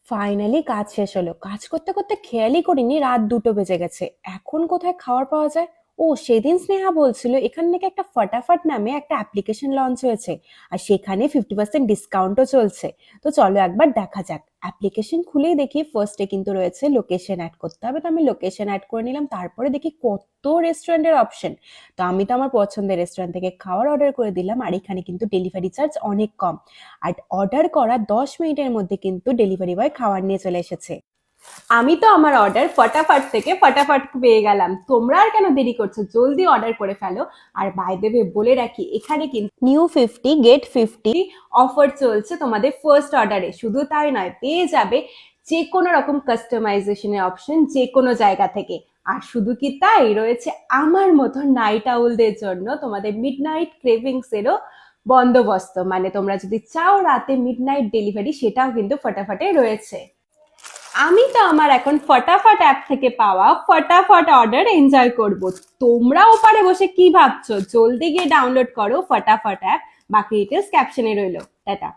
Finally কাজ শেষ হলো। কাজ করতে করতে খেয়ালই করিনি রাত 2টো বেজে গেছে। এখন কোথায় খাবার পাওয়া যায়? ও, সেদিন স্নেহা বলছিল এখানে নাকি একটা ফটাফট নামে একটা অ্যাপ্লিকেশন লঞ্চ হয়েছে, আর সেখানে 50% ডিসকাউন্টও চলছে। তো চলো একবার দেখা যাক। অ্যাপ্লিকেশন খুলেই দেখি ফার্স্টে কিন্তু রয়েছে লোকেশন অ্যাড করতে হবে, তো আমি লোকেশন অ্যাড করে নিলাম। তারপরে দেখি কত রেস্টুরেন্টের অপশন। তো আমি তো আমার পছন্দের রেস্টুরেন্ট থেকে খাবার অর্ডার করে দিলাম, আর এখানে কিন্তু ডেলিভারি চার্জ অনেক কম। আর অর্ডার করা 10 মিনিটের মধ্যে কিন্তু ডেলিভারি বয় খাবার নিয়ে চলে এসেছে। আমি তো আমার অর্ডার ফটাফট থেকে ফটাফট পেয়ে গেলাম। তোমরা আর কেন দেরি করছো, জলদি অর্ডার করে ফেলো। আর বাই দ্য ওয়ে বলে রাখি, এখানে কিন্তু নিউ 50 গেট 50 অফার চলছে তোমাদের ফার্স্ট অর্ডারে। শুধু তাই নয়, পেয়ে যাবে যে কোনো রকম কাস্টমাইজেশনের অপশন যে কোনো জায়গা থেকে। আর শুধু কি তাই, রয়েছে আমার মতো নাইট আউলদের জন্য তোমাদের মিডনাইট ক্রেভিংস এরও বন্দোবস্ত। মানে তোমরা যদি চাও রাতে মিডনাইট ডেলিভারি, সেটাও কিন্তু ফটাফটে রয়েছে। আমি তো আমার এখন ফটাফট অ্যাপ থেকে পাওয়া ফটাফট অর্ডার এনজয় করব। তোমরা ওপারে বসে কি ভাবছো? জলদি গিয়ে ডাউনলোড করো ফটাফট অ্যাপ। বাকি ডিটেলস ক্যাপশনে রইলো। টাটা।